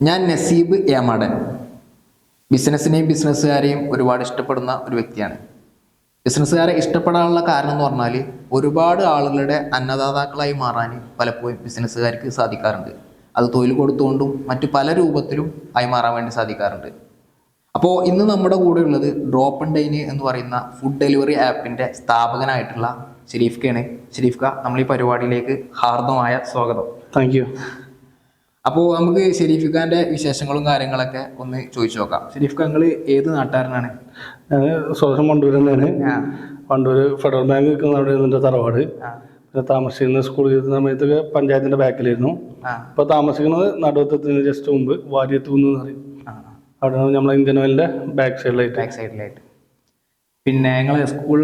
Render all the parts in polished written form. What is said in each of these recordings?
ഞാൻ നസീബ് ഏമാടൻ. ബിസിനസ്സിനെയും ബിസിനസ്സുകാരെയും ഒരുപാട് ഇഷ്ടപ്പെടുന്ന ഒരു വ്യക്തിയാണ്. ബിസിനസ്സുകാരെ ഇഷ്ടപ്പെടാനുള്ള കാരണം എന്ന് പറഞ്ഞാൽ ഒരുപാട് ആളുകളുടെ അന്നദാതാക്കളായി മാറാൻ പലപ്പോഴും ബിസിനസ്സുകാർക്ക് സാധിക്കാറുണ്ട്. അത് തൊഴിൽ കൊടുത്തുകൊണ്ടും മറ്റു പല രൂപത്തിലും ആയി മാറാൻ വേണ്ടി സാധിക്കാറുണ്ട്. അപ്പോൾ ഇന്ന് നമ്മുടെ കൂടെ ഉള്ളത് ഡ്രോപ്പ് ആൻഡ് ഡൈൻ എന്ന് പറയുന്ന ഫുഡ് ഡെലിവറി ആപ്പിൻ്റെ സ്ഥാപകനായിട്ടുള്ള ഷെരീഫ് കയാണ്. ഷെരീഫ് ക, നമ്മൾ ഈ പരിപാടിയിലേക്ക് ഹാർദമായ സ്വാഗതം. Thank you. അപ്പോൾ നമുക്ക് ഷെരീഫ് ഖാൻ്റെ വിശേഷങ്ങളും കാര്യങ്ങളൊക്കെ ഒന്ന് ചോദിച്ചു നോക്കാം. ഷെരീഫ് ഖാൻ, നിങ്ങൾ ഏത് നാട്ടുകാരനാണ്? ഞാൻ സ്വദേശം വണ്ടൂർ തന്നെയാണ്. വണ്ടൂർ ഫെഡറൽ ബാങ്ക് നിൽക്കുന്ന അവിടെ എൻ്റെ തറവാട്. പിന്നെ താമസിക്കുന്ന സ്കൂൾ ചെയ്യുന്ന സമയത്തൊക്കെ പഞ്ചായത്തിൻ്റെ ബാക്കിലായിരുന്നു. ഇപ്പോൾ താമസിക്കുന്നത് നടുവത്തത്തിന് ജസ്റ്റ് മുമ്പ് വാര്യത്ത് കുന്ന് എന്ന് പറയും. അവിടെയാണ് നമ്മളെ ഇന്ത്യൻ ഓയിലിൻ്റെ ബാക്ക് സൈഡിലായിട്ട്. പിന്നെ നിങ്ങൾ സ്കൂൾ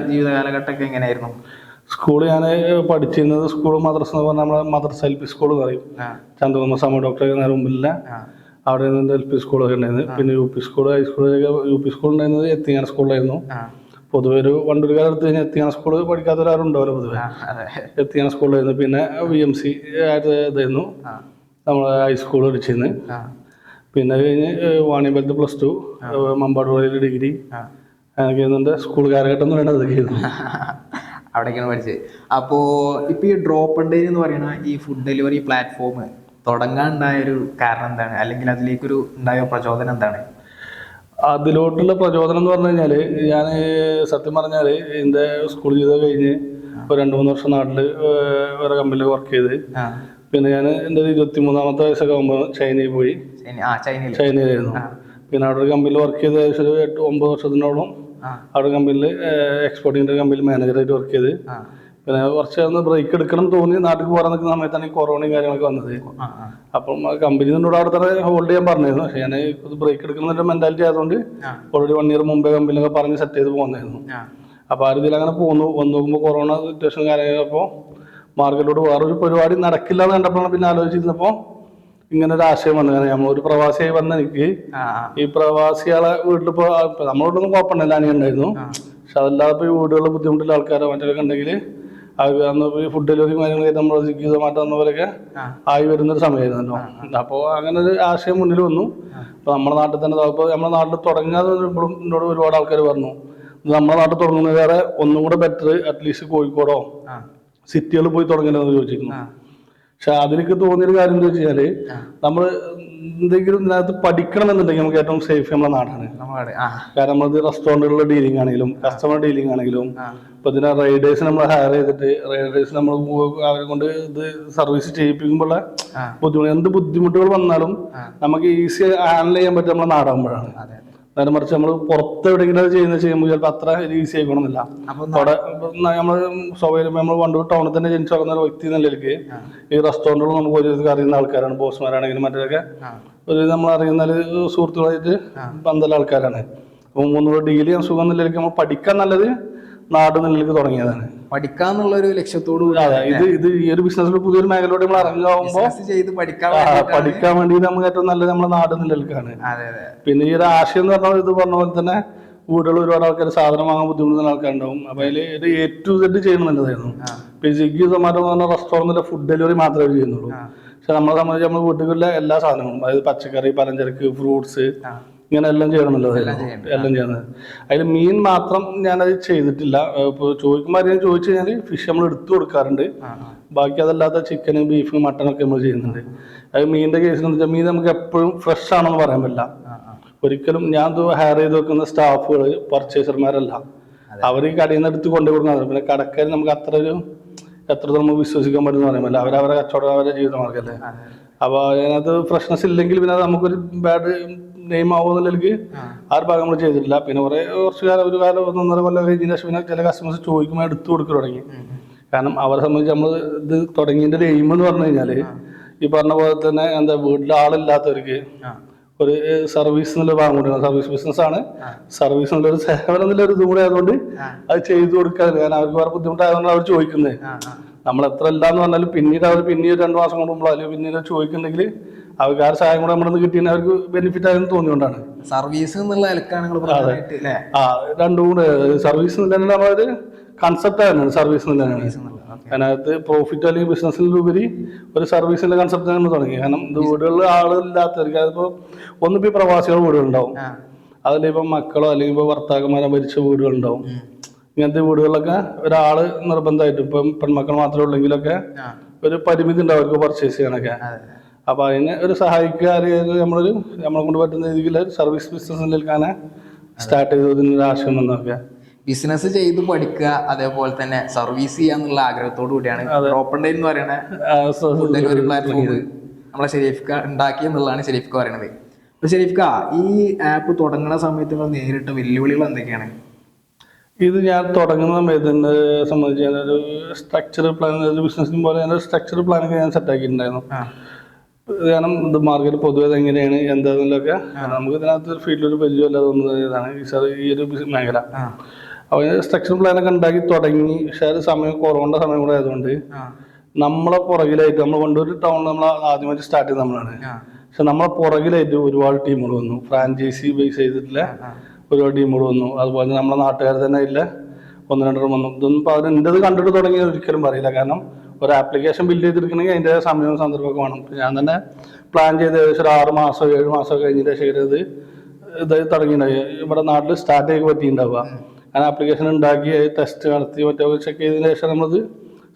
ജീവിത കാലഘട്ടമൊക്കെ എങ്ങനെയായിരുന്നു? സ്കൂൾ ഞാൻ പഠിച്ചിരുന്നത് സ്കൂൾ മദ്രസ എന്ന് പറഞ്ഞാൽ നമ്മളെ മദ്രസ എൽ പി സ്കൂൾ എന്ന് പറയും. ചന്ദ്രകുമാർ സമ ഡോക്ടറെ നേരെ മുമ്പില്ല. അവിടെ നിന്ന് എൽ പി സ്കൂളൊക്കെ ഉണ്ടായിരുന്നു. പിന്നെ യു പി സ്കൂൾ ഹൈസ്കൂളൊക്കെ യു പി സ്കൂൾ ഉണ്ടായിരുന്നത് എത്തിങ്ങാന സ്കൂളിലായിരുന്നു. പൊതുവെ ഒരു വണ്ടൂർക്കാർ എടുത്ത് കഴിഞ്ഞാൽ എത്തിങ്ങാന സ്കൂൾ പഠിക്കാത്തവരാരുണ്ടാവല്ലോ പൊതുവെ. എത്തിങ്ങാന സ്കൂളിലായിരുന്നു. പിന്നെ VMC ആയിട്ട് ഇതായിരുന്നു നമ്മൾ ഹൈസ്കൂൾ പഠിച്ചിരുന്നു. പിന്നെ കഴിഞ്ഞ് വാണിയമ്പലത്ത് +2, മമ്പാട് കോളേജിൽ ഡിഗ്രി. അതൊക്കെ എൻ്റെ സ്കൂൾ കാലഘട്ടം എന്ന് പറയുന്നത് അതൊക്കെയായിരുന്നു. അവിടേക്കാണ് പഠിച്ചത്. അപ്പോൾ ഇപ്പോൾ ഈ ഡ്രോപ്പ് ആൻഡ് ഡൈൻ എന്ന് പറയുന്ന ഈ ഫുഡ് ഡെലിവറി പ്ലാറ്റ്ഫോം തുടങ്ങാൻ ഉണ്ടായൊരു കാരണം എന്താണ്, അല്ലെങ്കിൽ അതിലേക്കൊരു ഉണ്ടായ പ്രചോദനം എന്താണ്? അതിലോട്ടുള്ള പ്രചോദനം എന്ന് പറഞ്ഞു കഴിഞ്ഞാൽ, ഞാൻ സത്യം പറഞ്ഞാൽ എൻ്റെ സ്കൂൾ ജീവിതം കഴിഞ്ഞ് ഇപ്പോൾ 2-3 വർഷം നാട്ടിൽ വേറെ കമ്പനിയിൽ വർക്ക് ചെയ്ത്, പിന്നെ ഞാൻ എൻ്റെ 23-ാമത്തെ വയസ്സൊക്കെ ആകുമ്പോൾ ചൈനയിൽ പോയി. ചൈനയിലായിരുന്നു. പിന്നെ അവിടെ ഒരു കമ്പനിയിൽ വർക്ക് ചെയ്ത് ഏകദേശം 8-9 വർഷത്തിനോളം അവിടെ കമ്പനിയിൽ എക്സ്പോർട്ടിങ്ങിൻ്റെ കമ്പനിയിൽ മാനേജറായിട്ട് വർക്ക് ചെയ്ത്. പിന്നെ കുറച്ച് ബ്രേക്ക് എടുക്കണം തോന്നി നാട്ടിൽ പോകാൻ നിൽക്കുന്ന സമയത്താണ് ഈ കൊറോണയും കാര്യങ്ങളൊക്കെ വന്നത്. അപ്പം കമ്പനി നിന്നോട് അവിടെ തന്നെ ഹോൾഡ് ചെയ്യാൻ പറഞ്ഞിരുന്നു. പക്ഷേ ഞാൻ ബ്രേക്ക് എടുക്കണം എന്നൊരു മെൻറ്റാലിറ്റി ആയതുകൊണ്ട് ഓൾറെഡി 1 ഇയർ മുമ്പേ കമ്പനിയിലൊക്കെ പറഞ്ഞ് സെറ്റ് ചെയ്ത് പോകുന്നായിരുന്നു. അപ്പോൾ ആ രീതിയിൽ അങ്ങനെ വന്നു നോക്കുമ്പോൾ കൊറോണ സിറ്റുവേഷൻ കാര്യങ്ങളപ്പോൾ മാർക്കറ്റിലോട്ട് വേറൊരു പരിപാടി നടക്കില്ല എന്ന് കണ്ടപ്പോഴാണ് പിന്നെ ആലോചിച്ചിരുന്നപ്പോൾ ഇങ്ങനെ ഒരു ആശയം വന്നു. കാരണം നമ്മളൊരു പ്രവാസിയായി വന്ന എനിക്ക് ഈ പ്രവാസികളെ വീട്ടിലിപ്പോൾ നമ്മളോടൊന്നും കുഴപ്പമുണ്ടല്ല ഉണ്ടായിരുന്നു. പക്ഷെ അതല്ലാതെ ഇപ്പോൾ ഈ വീടുകളിൽ ബുദ്ധിമുട്ടുള്ള ആൾക്കാരോ മറ്റൊക്കെ ഉണ്ടെങ്കിൽ അന്ന് ഈ ഫുഡ് ഡെലിവറി കാര്യങ്ങൾ നമ്മൾ സ്വിഗ്ഗി സൊമാറ്റോ എന്നവരൊക്കെ ആയി വരുന്നൊരു സമയമായിരുന്നല്ലോ. അപ്പോൾ അങ്ങനെ ഒരു ആശയം മുന്നിൽ വന്നു. അപ്പോൾ നമ്മുടെ നാട്ടിൽ തന്നെ ഇപ്പോൾ നമ്മുടെ നാട്ടിൽ തുടങ്ങാതെ വരുമ്പോഴും എന്നോട് ഒരുപാട് ആൾക്കാർ പറഞ്ഞു, നമ്മുടെ നാട്ടിൽ തുടങ്ങുന്നത് വേറെ ഒന്നും കൂടെ ബെറ്റർ അറ്റ്ലീസ്റ്റ് കോഴിക്കോടോ സിറ്റികളിൽ പോയി തുടങ്ങണമെന്ന് ചോദിച്ചിരുന്നു. പക്ഷെ അതിലേക്ക് തോന്നിയൊരു കാര്യം എന്താ വെച്ച് കഴിഞ്ഞാല്, നമ്മൾ എന്തെങ്കിലും ഇതിനകത്ത് പഠിക്കണം എന്നുണ്ടെങ്കിൽ നമുക്ക് ഏറ്റവും സേഫ് നമ്മുടെ നാടാണ്. കാരണം നമ്മളത് റെസ്റ്റോറൻറ്റുകളിലെ ഡീലിംഗ് ആണെങ്കിലും കസ്റ്റമർ ഡീലിംഗ് ആണെങ്കിലും ഇപ്പൊ ഇതിനെ റൈഡേഴ്സ് നമ്മൾ ഹയർ ചെയ്തിട്ട് റൈഡേഴ്സ് നമ്മൾ അവരെ കൊണ്ട് ഇത് സർവീസ് ചെയ്യിപ്പിക്കുമ്പോഴുള്ള എന്ത് ബുദ്ധിമുട്ടുകൾ വന്നാലും നമുക്ക് ഈസി ഹാൻഡിൽ ചെയ്യാൻ പറ്റും നമ്മുടെ നാടാകുമ്പോഴാണ്. നേരെ മറിച്ച് നമ്മൾ പുറത്ത് എവിടെയെങ്കിലും ചെയ്യുമ്പോൾ ചിലപ്പോൾ അത്ര ഈസി ആയിക്കണമെന്നില്ല. അവിടെ നമ്മൾ സ്വാഭാവികം നമ്മൾ വണ്ടൂർ ടൗണിൽ തന്നെ ജനിച്ചു വളർന്ന ഒരു വ്യക്തി നിലയിലേക്ക് ഈ റെസ്റ്റോറൻറ്റുകൾ നമുക്ക് ഒരു അറിയുന്ന ആൾക്കാരാണ്. ബോസ്മാരാണെങ്കിലും മറ്റൊക്കെ ഒരു നമ്മൾ അറിയുന്ന സുഹൃത്തുക്കളായിട്ട് ബന്ധമുള്ള ആൾക്കാരാണ്. അപ്പോൾ 3 ഡിഗ്രി സുഖം നിലയിലേക്ക് നമ്മൾ പഠിക്കാൻ നല്ലത് നാട് നിലയിലേക്ക് തുടങ്ങിയതാണ്. പഠിക്കാന്നുള്ള ഒരു ലക്ഷ്യത്തോടു ഇത് ഈ ഒരു ബിസിനസ്സിൽ പുതിയൊരു മേഖലയോട് നമ്മൾ ഇറങ്ങുമ്പോൾ പഠിക്കാൻ വേണ്ടി നമുക്ക് ഏറ്റവും നല്ലത് നമ്മുടെ നാട് നിലനിൽക്കാണ്. പിന്നെ ഈ ഒരു ആശയം എന്ന് പറഞ്ഞാൽ ഇത് പറഞ്ഞ പോലെ തന്നെ വീടുകളിൽ ഒരുപാട് ആൾക്കാർ സാധനം വാങ്ങാൻ ബുദ്ധിമുട്ടുന്ന ആൾക്കാരുണ്ടാവും. അപ്പൊ അതിൽ ഒരു A to Z ചെയ്യണം നല്ലതായിരുന്നു. ഇപ്പൊ സ്വിഗ്ഗി സൊമാറ്റോ എന്ന് പറഞ്ഞാൽ റെസ്റ്റോറൻറ്റിലെ ഫുഡ് ഡെലിവറി മാത്രമേ ചെയ്യുന്നുള്ളൂ. പക്ഷെ നമ്മളെ സംബന്ധിച്ച് നമ്മൾ വീട്ടിലുള്ള എല്ലാ സാധനങ്ങളും, അതായത് പച്ചക്കറി, പലചരക്ക്, ഫ്രൂട്ട്സ്, ഇങ്ങനെ എല്ലാം ചെയ്യണമല്ലോ. എല്ലാം ചെയ്യണത്. അതിൽ മീൻ മാത്രം ഞാനത് ചെയ്തിട്ടില്ല. ഇപ്പോൾ ചോദിക്കുമ്പോൾ ഞാൻ ചോദിച്ചു കഴിഞ്ഞാൽ ഫിഷ് നമ്മൾ എടുത്തു കൊടുക്കാറുണ്ട്. ബാക്കി അതല്ലാത്ത ചിക്കന്, ബീഫ്, മട്ടനൊക്കെ നമ്മൾ ചെയ്യുന്നുണ്ട്. അത് മീനിന്റെ കേസിൽ എന്ന് വെച്ചാൽ മീൻ നമുക്ക് എപ്പോഴും ഫ്രഷ് ആണെന്ന് പറയാൻ പറ്റില്ല. ഒരിക്കലും ഞാൻ ഹയർ ചെയ്ത് വെക്കുന്ന സ്റ്റാഫുകൾ പർച്ചേസർമാരല്ല. അവർ ഈ കടയിൽ നിന്ന് എടുത്ത് കൊണ്ടുപോകുന്നതാണ്. പിന്നെ കടക്കാർ നമുക്ക് എത്രത്തോളം നമുക്ക് വിശ്വസിക്കാൻ പറ്റുന്ന പറയാൻ പറ്റില്ല. അവരവരെ കച്ചവടം, അവരുടെ ജീവിതമാർഗല്ലേ. അപ്പോൾ അതിനകത്ത് ഫ്രഷ്നെസ് ഇല്ലെങ്കിൽ പിന്നെ നമുക്കൊരു ബാഡ് നെയിം ആവുമെന്നുള്ളതിലേക്ക് ആ ഒരു ഭാഗം നമ്മൾ ചെയ്തിട്ടില്ല. പിന്നെ കുറച്ച് കാലം, ഒരു കാലം 1.5 കൊല്ലം കഴിഞ്ഞ ശേഷം പിന്നെ ചില കസ്റ്റമേഴ്സ് ചോദിക്കുമ്പോൾ എടുത്തു കൊടുക്കാൻ തുടങ്ങി. കാരണം അവരെ സംബന്ധിച്ച് നമ്മൾ ഇത് തുടങ്ങിയതിൻ്റെ ഒരു എയിം എന്ന് പറഞ്ഞു കഴിഞ്ഞാൽ ഈ പറഞ്ഞ പോലെ തന്നെ വീട്ടിൽ ആളില്ലാത്തവർക്ക് ഒരു സർവീസ് എന്നുള്ള ഭാഗം കൂടിയാണ്. സർവീസ് ബിസിനസ്സാണ്. സർവീസ് എന്നുള്ളൊരു സേവനം എന്നുള്ളൊരു ഇതും കൂടെ ആയതുകൊണ്ട് അത് ചെയ്തു കൊടുക്കാൻ, കാരണം അവർക്ക് വേറെ ബുദ്ധിമുട്ടായതുകൊണ്ട് അവർ ചോദിക്കുന്നത്. നമ്മൾ എത്ര ഇല്ലാന്ന് പറഞ്ഞാലും പിന്നീട് 2 മാസം കൂടുമ്പോൾ അല്ലെങ്കിൽ പിന്നീട് ചോദിക്കുന്നുണ്ടെങ്കിൽ അവർക്ക് ആ സഹായം കൂടെ നമ്മുടെ കിട്ടിയാൽ അവർക്ക് ബെനിഫിറ്റ് ആയെന്ന് തോന്നിയോണ്ടാണ്. സർവീസ് എന്നുള്ള രണ്ടും കൂടെ സർവീസ് നമ്മളൊരു കൺസെപ്റ്റ് ആയിരുന്നു. സർവീസ് അതിനകത്ത് പ്രോഫിറ്റ് അല്ലെങ്കിൽ ബിസിനസ്സിലുപരി ഒരു സർവീസിന്റെ കൺസെപ്റ്റ് അങ്ങനെ തുടങ്ങി. കാരണം ഇത് വീടുകളിൽ ആളില്ലാത്തവർക്ക് അതിപ്പോ ഒന്നിപ്പോ പ്രവാസികൾ വീടുകളുണ്ടാവും, അതിലിപ്പോ മക്കളോ അല്ലെങ്കിൽ ഇപ്പൊ ഭർത്താക്കന്മാരോ മരിച്ച വീടുകളുണ്ടാവും. ഇങ്ങനത്തെ വീടുകളിലൊക്കെ ഒരാള് നിർബന്ധമായിട്ട് ഇപ്പം പെൺമക്കൾ മാത്രമേ ഉള്ളെങ്കിലൊക്കെ ഒരു പരിമിതി ഉണ്ടാവും അവർക്ക് പർച്ചേസ് ചെയ്യാനൊക്കെ. അപ്പൊ അതിനെ ഒരു സഹായിക്കുക, നമ്മളെ കൊണ്ട് പറ്റുന്ന രീതിയിൽ സർവീസ് ബിസിനസ് നിൽക്കാനെ സ്റ്റാർട്ട് ചെയ്തതിന് ആശയം എന്നൊക്കെ. ബിസിനസ് ചെയ്ത് പഠിക്കുക, അതേപോലെ തന്നെ സർവീസ് ചെയ്യാന്നുള്ള ആഗ്രഹത്തോടു കൂടിയാണ് ഡ്രോപ്പ് ഡേ എന്ന് പറയുന്ന ഒരു പ്ലാറ്റ്ഫോം നമ്മളെ ഷെരീഫ്ക ഉണ്ടാക്കി എന്നുള്ളതാണ് ഷെരീഫ്ക പറയണത്. അപ്പൊ ഷെരീഫ്ക, ഈ ആപ്പ് തുടങ്ങുന്ന സമയത്ത് നിങ്ങൾ നേരിട്ട വെല്ലുവിളികൾ എന്തൊക്കെയാണ്? ഇത് ഞാൻ തുടങ്ങുന്ന സമയത്ത് എന്നെ സംബന്ധിച്ച് ഞാനൊരു സ്ട്രക്ചർ പ്ലാൻ, ഒരു ബിസിനസ്സിന് പോലെ ഞാൻ സ്ട്രക്ചർ പ്ലാനൊക്കെ ഞാൻ സെറ്റ് ആക്കിയിട്ടുണ്ടായിരുന്നു. കാരണം ഇത് മാർക്കറ്റ് പൊതുവെ എങ്ങനെയാണ് എന്താന്നൊക്കെ നമുക്ക് ഇതിനകത്ത് ഒരു ഫീൽഡിലൊരു പരിചയമില്ലാതെ വന്നതാണ് ഈ ഒരു മേഖല. അപ്പോൾ സ്ട്രക്ചർ പ്ലാനൊക്കെ ഉണ്ടാക്കി തുടങ്ങി. പക്ഷേ അത് കൊറോണ സമയം കൂടെ ആയതുകൊണ്ട് നമ്മളെ പുറകിലായിട്ട് നമ്മൾ കൊണ്ടൊരു ടൗൺ നമ്മൾ ആദ്യമായിട്ട് സ്റ്റാർട്ട് ചെയ്ത് നമ്മളാണ്. പക്ഷെ നമ്മളെ പുറകിലായിട്ട് ഒരുപാട് ടീമുകൾ വന്നു, ഫ്രാഞ്ചൈസി ബേസ് ചെയ്തിട്ടുള്ള ഒരുപാട് ടീമുകൾ വന്നു. അതുപോലെ നമ്മളെ നാട്ടുകാർ തന്നെ ഇല്ല, ഒന്ന് രണ്ടെണ്ണം വന്നു. ഇതൊന്നും ഇപ്പോൾ അവരെൻ്റെത് കണ്ടിട്ട് തുടങ്ങി ഒരിക്കലും പറയില്ല. കാരണം ഒരു ആപ്ലിക്കേഷൻ ബിൽഡ് ചെയ്തെടുക്കണമെങ്കിൽ അതിൻ്റെ സമയവും സന്ദർഭമൊക്കെ വേണം. ഞാൻ തന്നെ പ്ലാൻ ചെയ്ത് ഏകദേശം ഒരു 6 മാസം 7 മാസം കഴിഞ്ഞിട്ട് ശേഖരം ഇതായി തുടങ്ങിയിട്ടുണ്ടായി. ഇവിടെ നാട്ടിൽ സ്റ്റാർട്ട് ചെയ്ത് പറ്റിയിട്ടുണ്ടാവുക. അങ്ങനെ ആപ്ലിക്കേഷൻ ഉണ്ടാക്കി ടെസ്റ്റ് നടത്തി മറ്റേ ചെക്ക് ചെയ്തതിന് ശേഷം നമ്മളത്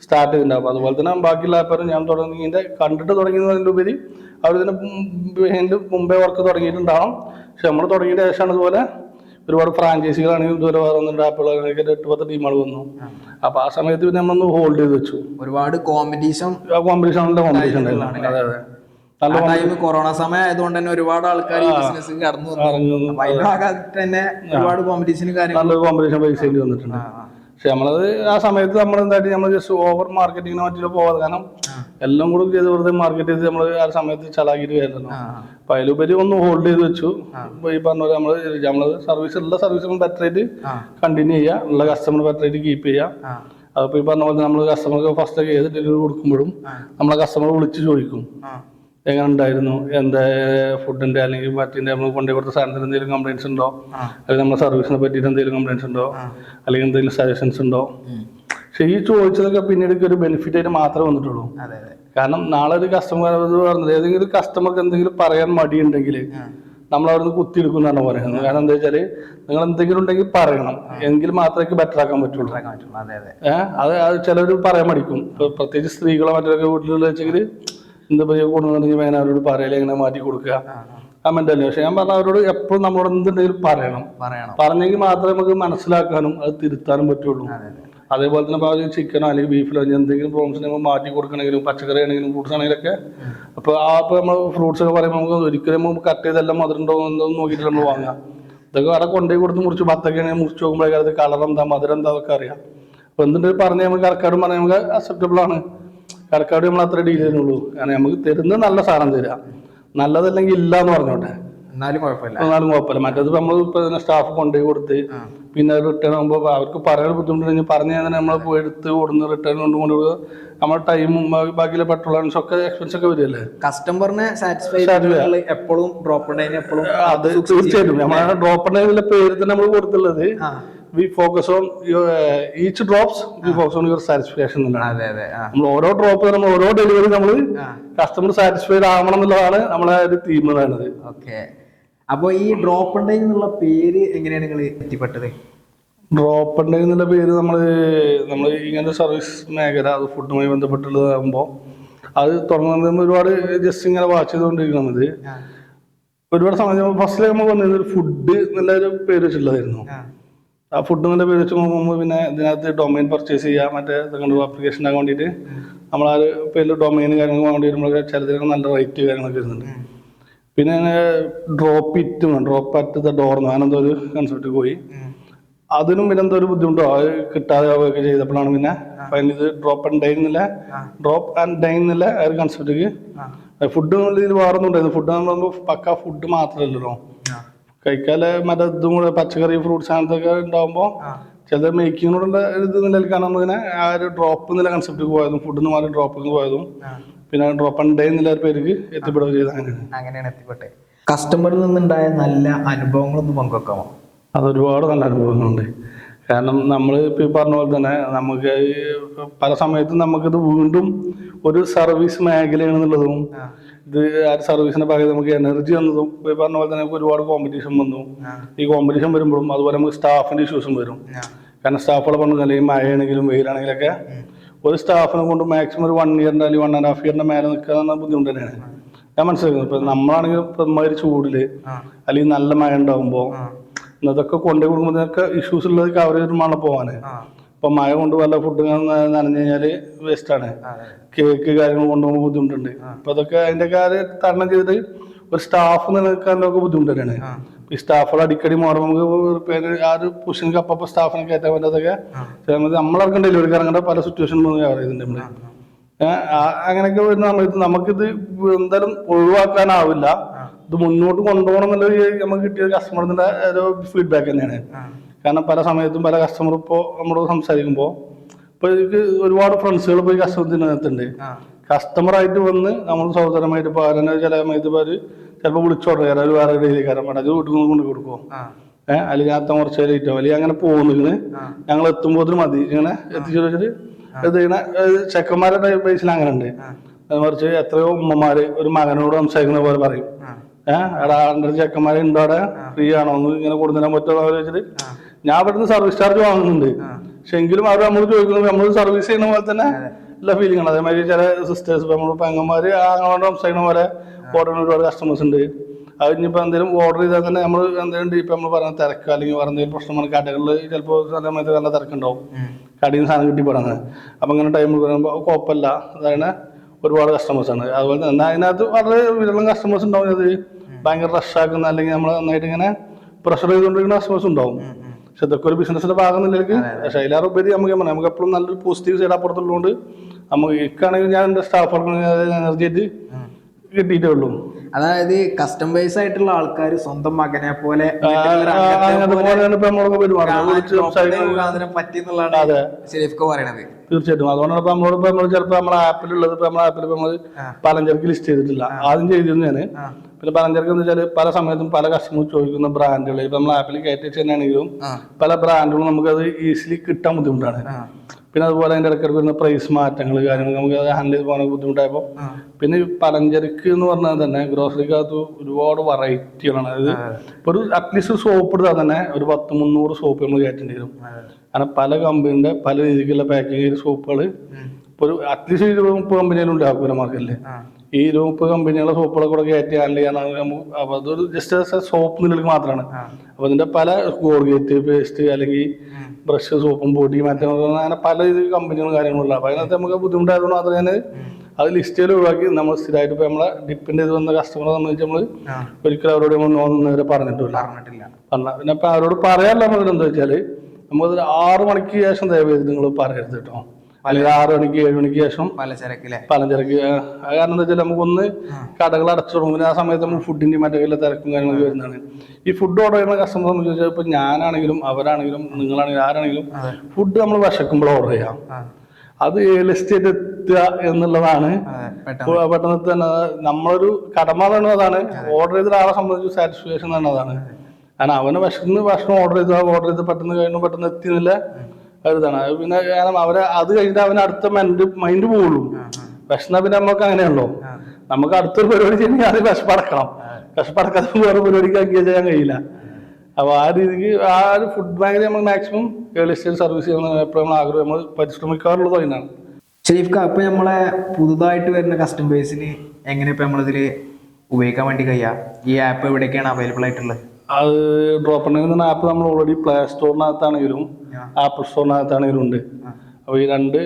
സ്റ്റാർട്ട് ചെയ്തിട്ടുണ്ടാവും. അതുപോലെ തന്നെ ബാക്കിയുള്ള ആപ്പറും ഞാൻ തുടങ്ങിയതിൻ്റെ കണ്ടിട്ട് തുടങ്ങിയതിൻ്റെ ഉപരി അവരിതിന് മുമ്പേ വർക്ക് തുടങ്ങിയിട്ടുണ്ടാവും. പക്ഷെ നമ്മൾ തുടങ്ങിയ ശേഷമാണ് ഇതുപോലെ ഒരുപാട് ഫ്രാഞ്ചൈസികളാണെങ്കിൽ ഇതുപോലെ വേറെ 1-2 ആപ്പുകളൊക്കെ 8-10 ടീമുകൾ വന്നു. അപ്പൊ ആ സമയത്ത് പിന്നെ നമ്മളൊന്ന് ഹോൾഡ് ചെയ്ത് വെച്ചു. ഒരുപാട് കോമ്പറ്റീഷൻ ഉണ്ടായിരുന്നു. അതെ അതെ, നല്ല കൊറോണ സമയം ആയതുകൊണ്ട് തന്നെ ഒരുപാട് ആൾക്കാർ കടന്നു ഒരുപാട് കോമ്പറ്റീഷനും നല്ലൊരു കോമ്പറ്റീഷൻ ഫേസ് ചെയ്യേണ്ടി വന്നിട്ടുണ്ട്. പക്ഷെ നമ്മളത് ആ സമയത്ത് നമ്മൾ എന്തായിട്ട് നമ്മൾ ജസ്റ്റ് ഓവർ മാർക്കറ്റിങ്ങിനെ പറ്റിയിട്ട് പോകാതെ, കാരണം എല്ലാം കൂടെ ചെയ്ത് വെറുതെ മാർക്കറ്റ് ചെയ്ത് നമ്മൾ ആ സമയത്ത് ചലാക്കിയിട്ട് വരുന്നു. അപ്പൊ അതിലുപരി ഒന്ന് ഹോൾഡ് ചെയ്ത് വെച്ചു. ഈ പറഞ്ഞ പോലെ നമ്മള് സർവീസുകൾ ബെറ്റർ ആയിട്ട് കണ്ടിന്യൂ ചെയ്യുക, ഉള്ള കസ്റ്റമർ ബെറ്റർ ആയിട്ട് കീപ്പ് ചെയ്യുക. അതിപ്പോ ഈ പറഞ്ഞ പോലെ നമ്മൾ കസ്റ്റമർക്ക് ഫസ്റ്റ് ഒക്കെ ഏത് ഡെലിവറി കൊടുക്കുമ്പോഴും നമ്മളെ കസ്റ്റമർ വിളിച്ച് ചോദിക്കും എങ്ങനെ ഉണ്ടായിരുന്നു, എന്താ ഫുഡിന്റെ അല്ലെങ്കിൽ മറ്റിന്റെ നമ്മൾ കൊണ്ടുപോയി കൊടുത്ത സാധനത്തിന് എന്തെങ്കിലും കംപ്ലൈൻസ് ഉണ്ടോ, അല്ലെങ്കിൽ നമ്മുടെ സർവീസിനെ പറ്റിയിട്ട് എന്തെങ്കിലും കംപ്ലൈൻസ് ഉണ്ടോ, അല്ലെങ്കിൽ എന്തെങ്കിലും സജഷൻസ് ഉണ്ടോ. പക്ഷെ ഈ ചോദിച്ചതൊക്കെ പിന്നീട് ഒരു ബെനിഫിറ്റ് ആയിട്ട് മാത്രമേ വന്നിട്ടുള്ളൂ. കാരണം നാളെ ഒരു കസ്റ്റമർ പറഞ്ഞത് ഏതെങ്കിലും കസ്റ്റമർക്ക് എന്തെങ്കിലും പറയാൻ മടിയുണ്ടെങ്കിൽ നമ്മൾ അവിടുന്ന് കുത്തിയെടുക്കുന്നതാണ് പറയുന്നത്. കാരണം എന്താ വെച്ചാല് നിങ്ങൾ എന്തെങ്കിലും ഉണ്ടെങ്കിൽ പറയണം, എങ്കിൽ മാത്രമേ ബെറ്റർ ആക്കാൻ പറ്റുള്ളൂ. അത് ചിലർ പറയാൻ മടിക്കും, പ്രത്യേകിച്ച് സ്ത്രീകളോ മറ്റൊക്കെ വീട്ടിലുള്ള വെച്ചെങ്കിൽ എന്താ പറയുക കൊണ്ടുവന്നിട്ടുണ്ടെങ്കിൽ വേണം അവരോട് പറയല്, എങ്ങനെ മാറ്റി കൊടുക്കുക ആ മെന്റാലിറ്റി. പക്ഷെ ഞാൻ പറഞ്ഞ അവരോട് എപ്പോഴും നമ്മളോട് എന്തുണ്ടെങ്കിലും പറയണം. പറഞ്ഞെങ്കിൽ മാത്രമേ നമുക്ക് മനസ്സിലാക്കാനും അത് തിരുത്താനും പറ്റുള്ളൂ. അതേപോലെ തന്നെ ഇപ്പോൾ ചിക്കനോ അല്ലെങ്കിൽ ബീഫിലോ എന്തെങ്കിലും പ്രോബ്ലംസ് നമ്മൾ മാറ്റി കൊടുക്കണമെങ്കിലും പച്ചക്കറി ആണെങ്കിലും ഫ്രൂട്ട്സ് ആണെങ്കിലൊക്കെ അപ്പോൾ നമ്മൾ ഫ്രൂട്ട്സ് ഒക്കെ പറയുമ്പോൾ നമുക്ക് ഒരിക്കലും നമുക്ക് കട്ട് ചെയ്തെല്ലാം മധുരമുണ്ടോ എന്തോന്ന് നോക്കിയിട്ട് നമ്മൾ വാങ്ങാം. ഇതൊക്കെ അവിടെ കൊണ്ടുപോയി കൊടുത്ത് മുറിച്ച് പത്തൊക്കെയാണെങ്കിൽ മുറിച്ച് നോക്കുമ്പോഴേക്കും അത് കളർ എന്താ മധുരം എന്താ അതൊക്കെ അറിയാം. അപ്പോൾ എന്തുണ്ടെങ്കിൽ പറഞ്ഞാൽ നമുക്ക് കറക്കാടും പറഞ്ഞാൽ നമുക്ക് അക്സെപ്റ്റബിൾ ആണ്. കറക്കാട് നമ്മൾ അത്ര ഡീൽ ചെയ്യുന്നുള്ളൂ. കാരണം നമുക്ക് തരുന്നത് നല്ല സാധനം തരിക, നല്ലതല്ലെങ്കിൽ ഇല്ല എന്ന് പറഞ്ഞോട്ടെ, എന്നാലും കുഴപ്പമില്ല. മറ്റേത് നമ്മൾ സ്റ്റാഫ് കൊണ്ടുപോയി കൊടുത്ത് പിന്നെ റിട്ടേൺ ആകുമ്പോൾ അവർക്ക് പറയാൻ ബുദ്ധിമുട്ടുണ്ടെങ്കിൽ പറഞ്ഞു തന്നെ നമ്മൾ പോയി എടുത്ത് കൊടുന്ന് റിട്ടേൺ കൊണ്ടുപോകുക. നമ്മുടെ ടൈമും ബാക്കിയുള്ള പെട്രോൾ ഒക്കെ എക്സ്പെൻസ് ഒക്കെ വരികയല്ലേ. കസ്റ്റമറിനെ സാറ്റിസ്ഫൈ എപ്പോഴും ഡ്രോപ്പ് എപ്പോഴും അത് തീർച്ചയായിട്ടും നമ്മുടെ ഡ്രോപ്പ് ഡൈനിലെ പേര് തന്നെ നമ്മൾ കൊടുത്തുള്ളത് we focus on your each drops, we focus on your satisfaction എന്നുള്ളതാണ്. നമ്മൾ ഓരോ ഡ്രോപ്പ് നമ്മൾ ഓരോ ഡെലിവറി നമ്മൾ കസ്റ്റമർ സാറ്റിസ്ഫൈഡ് ആവണം എന്നുള്ളതാണ് നമ്മളെ ഒരു തീം പറയുന്നത്. ഓക്കെ, അപ്പോൾ ഈ ഡ്രോപ്പ് ഡേ എന്നുള്ള പേര് എങ്ങനെയാണ് നിങ്ങൾ എത്തിപ്പെട്ടത്? ഡ്രോപ്പ് ഡേ എന്നുള്ള പേര് നമ്മൾ ഇങ്ങനത്തെ സർവീസ് മേഖല അത് ഫുഡുമായി ബന്ധപ്പെട്ടുള്ളതാകുമ്പോൾ അത് തുടങ്ങുന്നത് ഒരുപാട് ജസ്റ്റ് ഇങ്ങനെ വാച്ച് ചെയ്തുകൊണ്ടിരിക്കുന്നത് ഒരുപാട് സമയം. ഫസ്റ്റിലേക്ക് നമുക്ക് വന്നിരുന്നത് ഫുഡ് എന്നുള്ളൊരു പേര് വെച്ചിട്ടുള്ളതായിരുന്നു. ആ ഫുഡ് എന്നുള്ള പേര് വെച്ച് നോക്കുമ്പോൾ പിന്നെ ഇതിനകത്ത് ഡൊമൈൻ പർച്ചേസ് ചെയ്യാം, മറ്റേ ആപ്ലിക്കേഷൻ ആകാൻ വേണ്ടിയിട്ട് നമ്മൾ ആ പേരിൽ ഡൊമൈൻ കാര്യങ്ങൾ വേണ്ടി വരുമ്പോഴൊക്കെ ചിലതിനൊക്കെ നല്ല റേറ്റ് കാര്യങ്ങളൊക്കെ വരുന്നുണ്ട്. പിന്നെ ഡ്രോപ്പ് അറ്റ് ദ ഡോർ അങ്ങനെന്തോ ഒരു കൺസെപ്റ്റ് പോയി. അതിനും പിന്നെ എന്തോ ഒരു ബുദ്ധിമുട്ടോ അത് കിട്ടാതെ ഒക്കെ ചെയ്തപ്പോഴാണ് പിന്നെ ഇത് ഡ്രോപ്പ് ആൻഡ് ഡൈൻ എന്നുള്ള ആ ഒരു കൺസെപ്റ്റിക്ക് ഫുഡ് ഇതിൽ വേറൊന്നും ഉണ്ടായിരുന്നു. ഫുഡ് എന്ന് പറയുമ്പോൾ പക്ക ഫുഡ് മാത്രമല്ലല്ലോ, കഴിക്കാല് മറ്റേ ഇതും കൂടെ പച്ചക്കറി ഫ്രൂട്ട്സ് അങ്ങനത്തൊക്കെ ഉണ്ടാകുമ്പോൾ ചില മേക്കിങ്ങിനോടുള്ള ഇത് നിലനിൽക്കാണ് നമ്മളിങ്ങനെ ആ ഒരു ഡ്രോപ്പ് എന്നുള്ള കൺസെപ്റ്റ് പോയതും ഫുഡിന് മാറി ഡ്രോപ്പിൽ പോയതും പിന്നെ ഡ്രോപ്പ് ആൻഡ് ഡേ എന്നുള്ള പേർക്ക് എത്തിപ്പെടുകയും ചെയ്ത് അങ്ങനെയാണ് എത്തിപ്പെട്ടെ. കസ്റ്റമറിൽ നിന്നുണ്ടായ നല്ല അനുഭവങ്ങളൊന്നും പങ്കുവെക്കാമോ? അതൊരുപാട് നല്ല അനുഭവങ്ങളുണ്ട്. കാരണം നമ്മൾ ഇപ്പോൾ ഈ പറഞ്ഞ പോലെ തന്നെ നമുക്ക് പല സമയത്തും നമുക്കിത് വീണ്ടും ഒരു സർവീസ് മേഖലയാണെന്നുള്ളതും ഇത് ആ സർവീസിന്റെ ഭാഗത്ത് നമുക്ക് എനർജി വന്നതും ഈ പറഞ്ഞ പോലെ തന്നെ നമുക്ക് ഒരുപാട് കോമ്പറ്റീഷൻ വന്നു. ഈ കോമ്പറ്റീഷൻ വരുമ്പോഴും അതുപോലെ നമുക്ക് സ്റ്റാഫിന്റെ ഇഷ്യൂസും വരും. കാരണം സ്റ്റാഫുകളെ പറഞ്ഞു അല്ലെങ്കിൽ മഴയാണെങ്കിലും വെയിലാണെങ്കിലൊക്കെ ഒരു സ്റ്റാഫിനെ കൊണ്ട് മാക്സിമം ഒരു 1 ഇയറിന്റെ അല്ലെങ്കിൽ 1.5 ഇയറിന്റെ മേലെ നിൽക്കുക ബുദ്ധിമുട്ട് തന്നെയാണ്. ഞാൻ മനസ്സിലാക്കുന്നത്. ഇപ്പൊ നമ്മളാണെങ്കിൽ ഇപ്പം ചൂടില് അല്ലെങ്കിൽ നല്ല മഴ ഉണ്ടാകുമ്പോൾ ഇതൊക്കെ കൊണ്ടുപോയി കൊടുക്കുമ്പോഴൊക്കെ ഇഷ്യൂസ് ഉള്ളത് കവർ ചെയ്തിട്ടാണ് പോവാന്. ഇപ്പൊ മഴ കൊണ്ട് വല്ല ഫുഡ് നനഞ്ഞു കഴിഞ്ഞാല് വേസ്റ്റാണ്. കേക്ക് കാര്യങ്ങൾ കൊണ്ടുപോകുമ്പോൾ ബുദ്ധിമുട്ടുണ്ട്. അപ്പൊ അതൊക്കെ അതിന്റെ കാര്യം തരണം ചെയ്തിട്ട് ഒരു സ്റ്റാഫ് നിലനിൽക്കാനൊക്കെ ബുദ്ധിമുട്ട് തന്നെയാണ്. ഈ സ്റ്റാഫുകൾ അടിക്കടി മാറുമ്പോൾ നമുക്ക് ആ ഒരു പൊസിഷനിൽ അപ്പൊ സ്റ്റാഫിനെ കയറ്റാൻ പറ്റാതൊക്കെ നമ്മളിറക്കേണ്ട ഡെലിവറി ഇറങ്ങേണ്ട പല സിറ്റുവേഷനിലും കവർ ചെയ്തിട്ടുണ്ട് നമ്മള്. അങ്ങനെയൊക്കെ വരുന്ന സമയത്ത് നമുക്കിത് എന്തായാലും ഒഴിവാക്കാനാവില്ല. ഇത് മുന്നോട്ട് കൊണ്ടുപോകണം എന്നുള്ളത് നമുക്ക് കിട്ടിയ കസ്റ്റമറിന്റെ ഒരു ഫീഡ്ബാക്ക് തന്നെയാണ്. കാരണം പല സമയത്തും പല കസ്റ്റമർ ഇപ്പോൾ നമ്മളോട് സംസാരിക്കുമ്പോൾ ഇപ്പൊ എനിക്ക് ഒരുപാട് ഫ്രണ്ട്സുകൾ പോയി കസ്റ്റമറിനകത്തുണ്ട്. കസ്റ്റമറായിട്ട് വന്ന് നമ്മൾ സഹോദരമായിട്ട് ഇപ്പോൾ ആരെന്നെ ചില സമയത്ത് പേര് ചിലപ്പോൾ വിളിച്ചോട്ടെ ഒരു വേറെ രീതിക്കാരൻ വേണ്ട അത് വീട്ടിൽ നിന്ന് കൊണ്ട് കൊടുക്കും. അല്ലെങ്കിൽ അത്ത കുറച്ച് ലേറ്റോ അല്ലെങ്കിൽ അങ്ങനെ പോകുന്നത് ഞങ്ങൾ എത്തുമ്പോൾ മതി ഇങ്ങനെ എത്തിച്ചു വെച്ചിട്ട് ഇത് ഇങ്ങനെ ചെക്കന്മാരുടെ ബേസിൽ അങ്ങനെ ഉണ്ട്. മറിച്ച് എത്രയോ ഉമ്മമാര് ഒരു മകനോട് സംസാരിക്കുന്ന പോലെ പറയും, എടാ എൻ്റെ ചെക്കന്മാരെ ഉണ്ടോ അവിടെ ഫ്രീ ആണോ ഒന്ന് ഇങ്ങനെ കൊടുത്തരാൻ പറ്റുമോ വെച്ചിട്ട് ഞാൻ ഇവിടുന്ന് സർവീസ് ചാർജ് വാങ്ങുന്നുണ്ട്. പക്ഷെ എങ്കിലും അവർ നമ്മൾ ചോദിക്കുന്നത് നമ്മൾ സർവീസ് ചെയ്യുന്ന പോലെ തന്നെ എല്ലാ ഫീലിംഗ് ആണ്. അതേമാതിരി ചില സിസ്റ്റേഴ്സ് നമ്മൾ പെങ്ങന്മാര് അങ്ങോട്ട് സംസാരിക്കുന്ന പോലെ ഓർഡർ ഒരുപാട് കസ്റ്റമേഴ്സ് ഉണ്ട്. അത് ഇനിയിപ്പോൾ എന്തെങ്കിലും ഓർഡർ ചെയ്താൽ തന്നെ നമ്മൾ എന്തെങ്കിലും ഇപ്പം നമ്മൾ പറഞ്ഞ തിരക്ക് അല്ലെങ്കിൽ വേറെ എന്തെങ്കിലും പ്രശ്നമാണ് കടകളിൽ ചിലപ്പോൾ സമയത്ത് നല്ല തിരക്കുണ്ടാവും, കടയിൽ നിന്ന് സാധനം കിട്ടിപ്പെടുന്നത്. അപ്പം ഇങ്ങനെ ടൈം വരുമ്പോൾ കുഴപ്പമില്ല. അതാണ് ഒരുപാട് കസ്റ്റമേഴ്സാണ്. അതുപോലെ തന്നെ അതിനകത്ത് വളരെ വിരളം കസ്റ്റമേഴ്സ് ഉണ്ടാവും. അത് ഭയങ്കര റഷാക്കുന്ന അല്ലെങ്കിൽ നമ്മൾ നന്നായിട്ട് ഇങ്ങനെ പ്രഷർ ചെയ്തുകൊണ്ടിരിക്കുന്ന കസ്റ്റമേഴ്സ് ഉണ്ടാവും. പക്ഷെ ഇതൊക്കെ ഒരു ബിസിനസിന്റെ ഭാഗം നിലയ്ക്ക് പക്ഷേ അതിലേറെ നമുക്ക് എപ്പോഴും നല്ലൊരു പോസിറ്റീവ് സൈഡ് അപ്പുറത്തുള്ളതുകൊണ്ട് നമുക്ക് ഇക്കാണെങ്കിൽ ഞാൻ എൻ്റെ സ്റ്റാഫുകൾക്ക് എനർജി ആയിട്ട് കിട്ടിയിട്ടേ ഉള്ളൂ. അതായത് കസ്റ്റമൈസ് ആയിട്ടുള്ള ആൾക്കാർ സ്വന്തം മകനെ പോലെ തീർച്ചയായിട്ടും. അതുകൊണ്ടാണ് ഇപ്പൊ നമ്മളോട് ചിലപ്പോൾ നമ്മളെ ആപ്പിലുള്ളത് ഇപ്പൊ നമ്മളെ ആപ്പിൽ നമ്മൾ പലചരക്ക് ലിസ്റ്റ് ചെയ്തിട്ടില്ല. ആദ്യം ചെയ്തിരുന്നു ഞാൻ. പിന്നെ പലചരക്ക് എന്ന് വെച്ചാൽ പല സമയത്തും പല കസ്റ്റമർ ചോദിക്കുന്ന ബ്രാൻഡുകൾ ഇപ്പൊ നമ്മൾ ആപ്പിൽ കയറ്റി വെച്ചാണെങ്കിലും പല ബ്രാൻഡുകളും നമുക്കത് ഈസിലി കിട്ടാൻ ബുദ്ധിമുട്ടാണ്. പിന്നെ അതുപോലെ അതിന്റെ ഇടയ്ക്ക് വരുന്ന പ്രൈസ് മാറ്റങ്ങൾ കാര്യങ്ങൾ നമുക്ക് അത് ഹാൻഡിൽ ചെയ്ത് പോകാൻ ബുദ്ധിമുട്ടായപ്പോൾ പിന്നെ പലചരക്ക് എന്ന് പറഞ്ഞാൽ തന്നെ ഗ്രോസറിക്കകത്ത് ഒരുപാട് വെറൈറ്റികളാണ്. അതായത് ഇപ്പൊ ഒരു അറ്റ്ലീസ്റ്റ് സോപ്പ് എടുത്താൽ തന്നെ ഒരു 100-300 സോപ്പ് നമ്മൾ കയറ്റേണ്ടി വരും. കാരണം പല കമ്പനിയുടെ പല രീതിക്കുള്ള പാക്കിങ് സോപ്പുകൾ ഇപ്പൊ ഒരു അറ്റ്ലീസ്റ്റ് 20-30 കമ്പനികളും ഉണ്ടാക്കും മാർക്കറ്റില്. ഈ 20-30 കമ്പനികളുടെ സോപ്പുകളെ കൂടെ കയറ്റി ഹാൻഡിൽ ചെയ്യാൻ അപ്പൊ അതൊരു ജസ്റ്റ് സോപ്പ് നിലക്ക് മാത്രമാണ്. അപ്പൊ അതിന്റെ പല കോൾഗേറ്റ് പേസ്റ്റ് അല്ലെങ്കിൽ ബ്രഷ് സോപ്പും പൊടി മറ്റും അങ്ങനെ പല കമ്പനികളും കാര്യങ്ങളുള്ള. അപ്പൊ അതിനകത്ത് നമുക്ക് ബുദ്ധിമുട്ടായതുകൊണ്ട് മാത്രമേ ഞാൻ അത് ലിസ്റ്റുകൾ ഒഴിവാക്കി നമ്മൾ സ്ഥിരമായിട്ട് ഇപ്പൊ നമ്മളെ ഡിപ്പെൻഡ് ചെയ്ത് വന്ന കസ്റ്റമറെ സംബന്ധിച്ച് നമ്മൾ ഒരിക്കലും അവരോട് നമ്മൾ പറഞ്ഞിട്ടില്ല. പിന്നെ ഇപ്പൊ അവരോട് പറയാനുള്ള നമ്മൾ എന്താ വെച്ചാല് നമുക്കത് 6 മണിക്ക് ശേഷം ദയവേത് നിങ്ങൾ പറയരുത് കേട്ടോ. അല്ലെങ്കിൽ 6 മണിക്ക് 7 മണിക്ക് ശേഷം പലചരക്ക്. കാരണം എന്താ വെച്ചാൽ നമുക്കൊന്ന് കടകൾ അടച്ചു തുടങ്ങും. ആ സമയത്ത് നമുക്ക് ഫുഡിന്റെ മറ്റേ തിരക്കും കാര്യങ്ങളൊക്കെ വരുന്നതാണ്. ഈ ഫുഡ് ഓർഡർ ചെയ്യുന്ന കസ്റ്റമർ എന്ന് ചോദിച്ചാൽ ഇപ്പൊ ഞാനാണെങ്കിലും അവരാണെങ്കിലും നിങ്ങളാണെങ്കിലും ആരാണെങ്കിലും ഫുഡ് നമ്മൾ വിശക്കുമ്പോൾ ഓർഡർ ചെയ്യാം. അത് സ്റ്റേറ്റ് എത്തുക എന്നുള്ളതാണ് പെട്ടെന്ന് തന്നെ നമ്മളൊരു കടമ അതാണ്. ഓർഡർ ചെയ്ത ഒരാളെ സംബന്ധിച്ച് സാറ്റിസ്ഫാക്ഷൻ തന്നെ അതാണ്. കാരണം അവന് ഭക്ഷണം ഓർഡർ ചെയ്ത് പെട്ടെന്ന് കഴിഞ്ഞു പെട്ടെന്ന് എത്തിയെന്നില്ല ഒരിതാണ്. പിന്നെ കാരണം അവരെ അത് കഴിഞ്ഞിട്ട് അവന് അടുത്ത മൈൻഡ് പോവുള്ളൂ. വിശന്നാ പിന്നെ നമുക്ക് അങ്ങനെയല്ലോ. നമുക്ക് അടുത്തൊരു പരിപാടി ചെയ്യണമെങ്കിൽ അത് വിശപ്പടക്കാതെ വേറെ പരിപാടിക്ക് അംഗീകരിച്ച് ചെയ്യാൻ കഴിയില്ല. അപ്പൊ ആ രീതിക്ക് ആ ഒരു ഫുഡ് ബാങ്കിൽ നമ്മൾ മാക്സിമം ഏർലി സ്റ്റേജ് സർവീസ് ചെയ്യണം എപ്പോഴും ആഗ്രഹം നമ്മൾ പരിശ്രമിക്കാറുള്ളത് അതിനാണ്. ഷെരീഫ് ക, ഇപ്പൊ നമ്മളെ പുതുതായിട്ട് വരുന്ന കസ്റ്റമേഴ്സിന് എങ്ങനെ ഇപ്പൊ നമ്മളിതിൽ ഉപയോഗിക്കാൻ വേണ്ടി കഴിയാ? ഈ ആപ്പ് എവിടെയൊക്കെയാണ് അവൈലബിൾ ആയിട്ടുള്ളത്? അത് ഡ്രോപ്പ് ഉണ്ടെങ്കിൽ ആപ്പ് നമ്മൾ ഓൾറെഡി പ്ലേ സ്റ്റോറിനകത്താണെങ്കിലും ആപ്പിൾ സ്റ്റോറിനകത്താണെങ്കിലും ഉണ്ട്. അപ്പൊ ഈ 2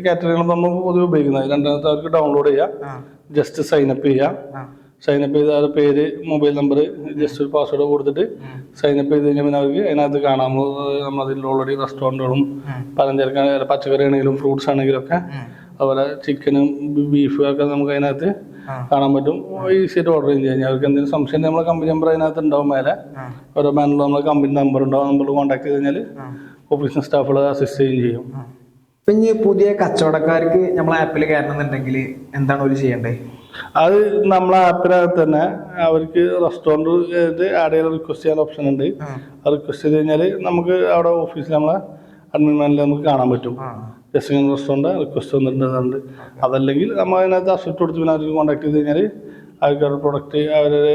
കാറ്റഗറികൾ നമ്മൾ പൊതുവെ ഉപയോഗിക്കുന്നത്. രണ്ടാമത്തെ അവർക്ക് ഡൗൺലോഡ് ചെയ്യാം, ജസ്റ്റ് സൈനപ്പ് ചെയ്യാം. സൈനപ്പ് ചെയ്ത് അവരുടെ പേര് മൊബൈൽ നമ്പർ ജസ്റ്റ് ഒരു പാസ്വേഡ് കൊടുത്തിട്ട് സൈനപ്പ് ചെയ്ത് കഴിഞ്ഞാൽ പിന്നെ അവർക്ക് അതിനകത്ത് കാണാം. നമ്മളതിൽ ഓൾറെഡി റെസ്റ്റോറൻറ്റുകളും പലചരക്ക് പച്ചക്കറി ആണെങ്കിലും ഫ്രൂട്ട്സ് ആണെങ്കിലും ഒക്കെ അതുപോലെ ചിക്കനും ബീഫും ഒക്കെ നമുക്ക് അതിനകത്ത് കാണാൻ പറ്റും. ഈസിയായിട്ട് ഓർഡർ ചെയ്ത് കഴിഞ്ഞാൽ അവർക്ക് എന്തെങ്കിലും സംശയം നമ്മളെ കമ്പനി നമ്പർ അതിനകത്ത് ഉണ്ടാവും. മേലെ ഓരോ ബാനറിൽ നമ്മളെ കമ്പനി നമ്പർ ഉണ്ടാവും. നമ്പറിൽ കോൺടാക്ട് ചെയ്ത് കഴിഞ്ഞാൽ ഓഫീസിലെ സ്റ്റാഫുകൾ അസിസ്റ്റ് ചെയ്യും. ഇപ്പം ഇനി പുതിയ കച്ചവടക്കാർക്ക് നമ്മളെ ആപ്പിൽ കയറണമെന്നുണ്ടെങ്കിൽ എന്താണ് അവർ ചെയ്യേണ്ടത്? അത് നമ്മളെ ആപ്പിനകത്ത് തന്നെ അവർക്ക് റെസ്റ്റോറൻറ്റ് ആഡ് ചെയ്യാൻ റിക്വസ്റ്റ് ചെയ്യാൻ ഓപ്ഷൻ ഉണ്ട്. അത് റിക്വസ്റ്റ് ചെയ്ത് കഴിഞ്ഞാൽ നമുക്ക് അവിടെ ഓഫീസിൽ നമ്മളെ അഡ്മിൻ പാനലിൽ നമുക്ക് കാണാൻ പറ്റും. ജസ്റ്റ് ഇങ്ങനെ റെസ്റ്റോറൻറ്റ് റിക്വസ്റ്റ് വന്നിട്ടുണ്ട്. അതല്ലെങ്കിൽ നമ്മൾ അതിനകത്ത് അസെപ്റ്റ് കൊടുത്ത് പിന്നെ അവർക്ക് കോൺടാക്ട് ചെയ്ത് കഴിഞ്ഞാൽ അവർക്ക് അവരുടെ പ്രൊഡക്റ്റ് അവരുടെ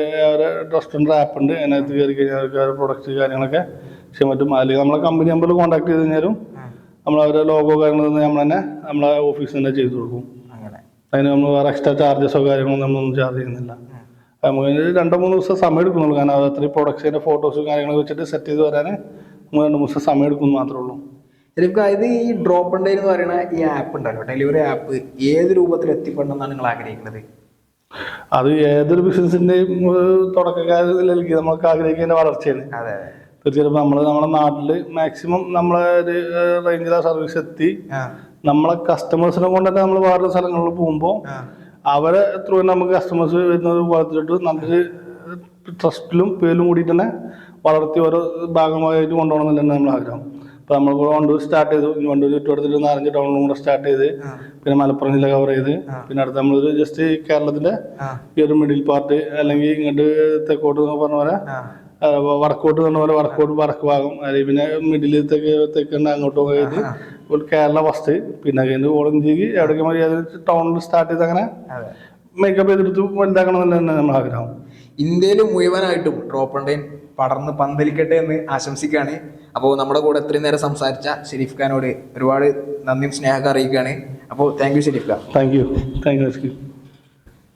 റെസ്റ്റോറൻറ്റ് ആപ്പ് ഉണ്ട്, അതിനകത്ത് കയറി കഴിഞ്ഞാൽ അവർക്ക് അവരുടെ പ്രൊഡക്റ്റ് കാര്യങ്ങളൊക്കെ ചെയ്യാൻ പറ്റും. അല്ലെങ്കിൽ നമ്മളെ കമ്പനി നമ്പറിൽ കോൺടാക്ട് ചെയ്ത് കഴിഞ്ഞാലും നമ്മൾ അവരുടെ ലോഗോ കാര്യങ്ങൾ നമ്മൾ തന്നെ നമ്മളെ ഓഫീസിൽ തന്നെ ചെയ്ത് കൊടുക്കും. അതിന് നമ്മൾ വേറെ എക്സ്ട്രാ ചാർജസോ കാര്യങ്ങളോ നമ്മളൊന്നും ചാർജ് ചെയ്യുന്നില്ല. നമുക്ക് 2-3 ദിവസം സമയം എടുക്കുന്നുള്ളൂ. കാരണം അത് അത്രയും പ്രൊഡക്ട്സിൻ്റെ ഫോട്ടോസും കാര്യങ്ങളും വെച്ചിട്ട് സെറ്റ് ചെയ്ത് വരാൻ നമ്മൾ 2-3 ദിവസം സമയം എടുക്കുന്നു മാത്രമേ ഉള്ളൂ. ഇത് ഈ ഡ്രോപ്പ് ആൻഡ് ഡേ എന്ന് പറയുന്ന ഈ ആപ്പ് ഉണ്ടല്ലോ, ഡെലിവറി ആപ്പ് ഏത് രൂപത്തിൽ എത്തിപ്പെടണമെന്നാണ് നിങ്ങൾ ആഗ്രഹിക്കുന്നത്? അത് ഏതൊരു ബിസിനസിൻ്റെയും തുടക്കക്കാരിലേക്ക് നമുക്ക് ആഗ്രഹിക്കേണ്ട വളർച്ചയാണ്. തീർച്ചയായിട്ടും നമ്മുടെ നാട്ടിൽ മാക്സിമം നമ്മളെ ഒരു റേഞ്ചിലെ സർവീസ് എത്തി നമ്മളെ കസ്റ്റമേഴ്സിനെ കൊണ്ട് തന്നെ നമ്മൾ വേറെ സ്ഥലങ്ങളിൽ പോകുമ്പോൾ അവരെ ത്രൂ നമുക്ക് കസ്റ്റമേഴ്സ് വരുന്നത് വളർത്തിയിട്ട് നല്ലൊരു ട്രസ്റ്റിലും പേരിലും കൂടി തന്നെ വളർത്തി ഓരോ ഭാഗമായിട്ട് കൊണ്ടുപോകണമെന്നില്ല നമ്മൾ ആഗ്രഹം. ഇപ്പോൾ നമ്മൾ വണ്ടൂർ സ്റ്റാർട്ട് ചെയ്തു, വണ്ടൂർ ചുറ്റുവട്ടത്തിൽ 4-5 ടൗണും കൂടെ സ്റ്റാർട്ട് ചെയ്ത് പിന്നെ മലപ്പുറം ജില്ല കവർ ചെയ്ത് പിന്നെ അടുത്ത് നമ്മളൊരു ജസ്റ്റ് കേരളത്തിൻ്റെ ഈ ഒരു മിഡിൽ പാർട്ട് അല്ലെങ്കിൽ ഇങ്ങോട്ട് തെക്കോട്ട് പറഞ്ഞ പോലെ വടക്കോട്ട് പറഞ്ഞ പോലെ വടക്ക് ഭാഗം അല്ലെങ്കിൽ പിന്നെ മിഡിൽ തെക്കുണ്ട് അങ്ങോട്ട് പോയത് കേരള ഫസ്റ്റ് പിന്നെ കഴിഞ്ഞ് ഓളഞ്ചേരി എവിടേക്ക് മതി ടൗണിൽ സ്റ്റാർട്ട് ചെയ്ത് അങ്ങനെ മേക്കപ്പ് ചെയ്തെടുത്ത് വലുതാക്കണം എന്നുള്ളതാണ് നമ്മുടെ ആഗ്രഹം. ഇന്ത്യയിൽ മുഴുവനായിട്ടും ഡ്രോപ്പ് ആൻഡ് ഡേ പടർന്ന് പന്തലിക്കട്ടെ എന്ന് ആശംസിക്കുകയാണ്. അപ്പോൾ നമ്മുടെ കൂടെ ഇത്രയും നേരം സംസാരിച്ച ഷെരീഫ് ഖാനോട് ഒരുപാട് നന്ദിയും സ്നേഹമൊക്കെ അറിയിക്കുകയാണ്. അപ്പോൾ thank you Sharif Khan. Thank U.